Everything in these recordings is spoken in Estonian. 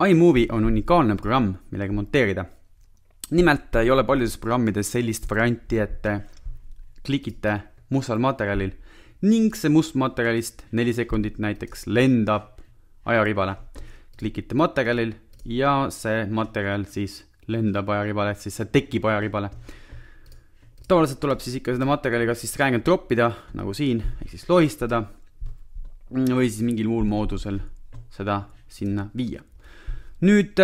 iMovie on unikaalne programm, millega monteerida. Nimelt ei ole paljudes programmides sellist varianti, et klikite mustal materjalil ning see must materjalist 4 sekundit näiteks lendab ajaribale. Klikite materjalil ja see materjal siis lendab ajaribale, siis see tekib ajaribale. Tavaliselt tuleb siis ikka seda materjali kas siis drag and droppida, nagu siin, ehk siis lohistada, või siis mingil muul moodusel seda sinna viia. Nüüd,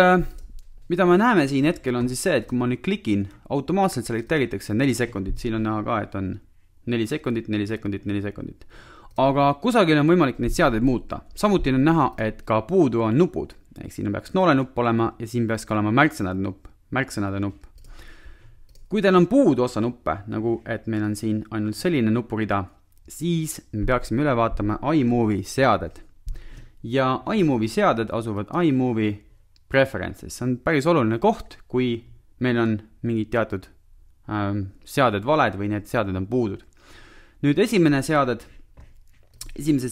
mida me näeme siin hetkel on siis see, et kui ma nüüd klikin, automaatselt selekteeritakse 4 sekundit. Siin on näha ka, et on 4 sekundit, 4 sekundit, 4 sekundit. Aga kusagil on võimalik neid seadeid muuta. Samuti on näha, et ka puudu on nupud. Ehk siin peaks noole nupp olema ja siin peaks ka olema märksõnade nupp. Kui teil on puudu osa nuppe, nagu et meil on siin ainult selline nupurida, siis me peaksime üle vaatama iMovie seaded. Ja iMovie seaded asuvad iMovie preferences. See on päris oluline koht, kui meil on mingid teatud seaded valed või need seaded on puudud. Nüüd esimesed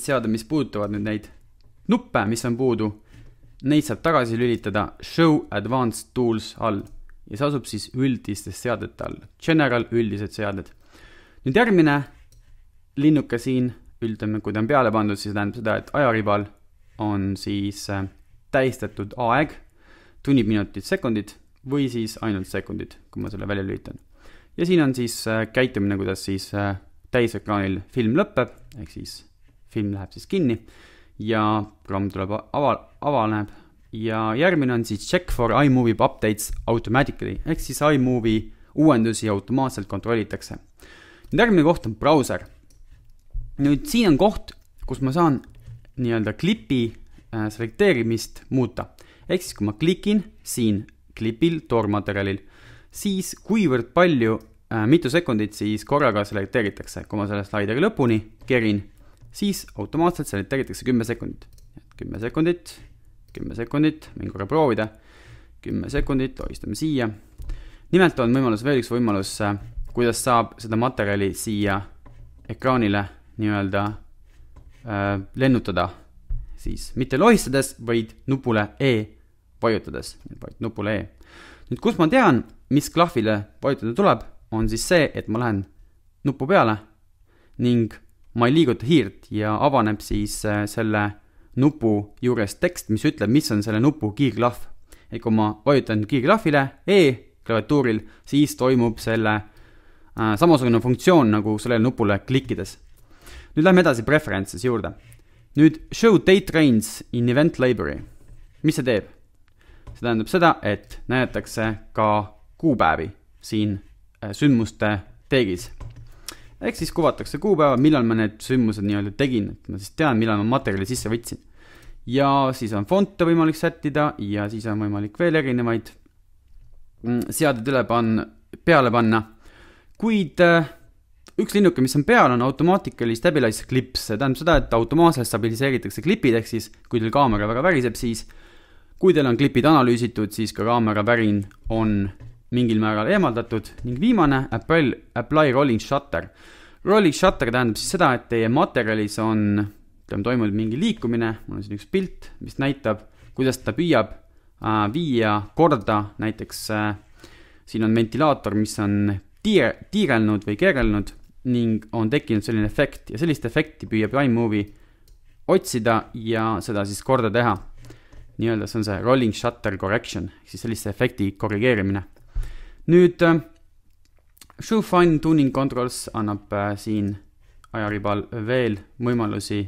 seaded, mis puudutavad nüüd neid nuppe, mis on puudu, neid saab tagasi lülitada Show Advanced Tools all ja see asub siis üldistest seadete all. General üldised seaded. Nüüd järgmine linnuke siin, üldame, kui ta on peale pandud, siis tähendab seda, et ajaribal on siis tähistatud aeg, tunnid, minutid, sekundid või siis ainult sekundid, kui ma selle välja lülitan. Ja siin on siis käitumine, kuidas siis täisekraanil film lõpeb, ehk siis film läheb siis kinni ja programm tuleb avaneb. Ja järgmine on siis check for iMovie updates automatically, ehk siis iMovie uuendusi automaatselt kontrollitakse. Nüüd järgmine koht on browser. Nüüd siin on koht, kus ma saan nii-öelda klipi selekteerimist muuta. Ehk siis kui ma klikin siin klipil toormaterjalil, siis kuivõrd palju, mitu sekundit siis korraga selekteeritakse. Kui ma selle slaideri lõpuni kerin, siis automaatselt selekteeritakse 10 sekundit. 10 sekundit, 10 sekundit, võin korra proovida, 10 sekundit, lohistame siia. Nimelt on veel üks võimalus, kuidas saab seda materjali siia ekraanile nii-öelda lennutada, siis mitte lohistades, vaid nupule E vajutades. Nupule E. Nüüd, kus ma tean, mis klahvile vajutada tuleb, on siis see, et ma lähen nupu peale ning ma ei liiguta hiirt ja avaneb siis selle nupu juures tekst, mis ütleb, mis on selle nupu kiirklahv. Et kui ma vajutan kiirklahvile E klaviatuuril, siis toimub selle samasugune funktsioon nagu sellele nupule klikkides. Nüüd lähme edasi preferences juurde. Nüüd show date range in event library. Mis see teeb? See tähendab seda, et näidatakse ka kuupäevi siin sündmuste teegis. Ehk siis kuvatakse kuupäeva, millal ma need sündmused nii-öelda tegin, et ma siis tean, millal ma materjali sisse võtsin. Ja siis on fonte võimalik sättida ja siis on võimalik veel erinevaid seaded peale panna. Kuid üks linnuke, mis on peal, on automatically stabilize clips. See tähendab seda, et automaatselt stabiliseeritakse klipid, ehk siis kui teil kaamera väga väriseb, siis kui teil on klipid analüüsitud, siis ka kaamera värin on mingil määral eemaldatud. Ning viimane, apply rolling shutter. Rolling shutter tähendab siis seda, et teie materjalis on toimunud mingi liikumine. Mul on siin üks pilt, mis näitab, kuidas ta püüab viia korda. Näiteks siin on ventilaator, mis on tiirelnud või keerelnud ning on tekkinud selline efekt ja sellist efekti püüab iMovie otsida ja seda siis korda teha. Nii-öelda see on see rolling shutter correction, siis selliste efekti korrigeerimine. Nüüd show fine tuning controls annab siin ajaribal veel võimalusi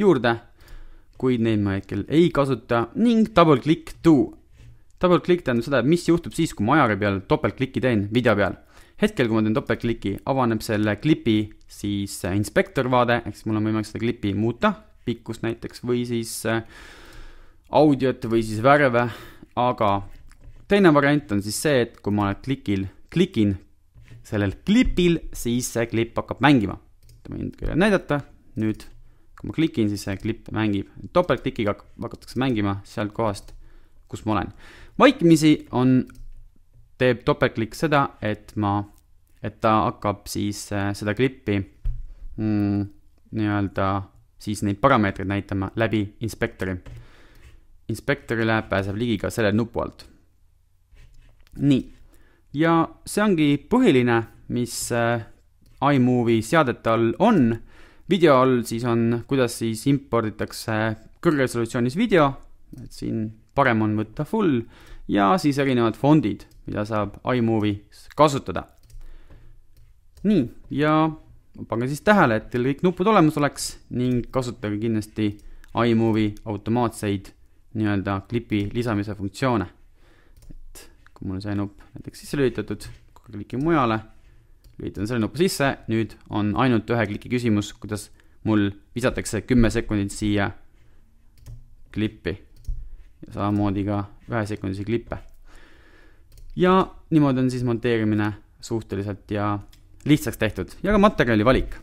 juurde, kuid neid ma hetkel ei kasuta ning double click to. Double click tähendab seda, et mis juhtub siis, kui ma ajari peal topeltkliki teen video peal. Hetkel, kui ma teen topeltkliki, avaneb selle klipi siis inspektorvaade, ehk siis mul on võimalik seda klipi muuta, pikkust näiteks, või siis audiot või siis värve, aga teine variant on siis see, et kui ma klikin sellel klipil, siis see klipp hakkab mängima. Võin küll näidata, nüüd kui ma klikin, siis see klipp mängib. Topeltklikiga hakatakse mängima sealt kohast, kus ma olen. Vaikimisi teeb topeltklikk seda, et ta hakkab siis seda klippi nii-öelda siis neid parameetreid näitama läbi inspektori. inspektorile pääseb ligi ka selle nupu alt. Nii, ja see ongi põhiline, mis iMovie seadete all on. Video all siis on, kuidas siis imporditakse kõrgresolutsioonis video, et siin parem on võtta full, ja siis erinevad fondid, mida saab iMovie kasutada. Nii, ja pange siis tähele, et teil kõik nupud olemas oleks ning kasutage kindlasti iMovie automaatseid nii-öelda klipi lisamise funktsioone. Et kui mul see nupp näiteks sisse lülitatud, kui klikin mujale, lülitan selle nupu sisse, nüüd on ainult ühe kliki küsimus, kuidas mul visatakse 10 sekundit siia klippi ja samamoodi ka 1 sekundisi klippe. Ja niimoodi on siis monteerimine suhteliselt ja lihtsaks tehtud ja ka materjali valik.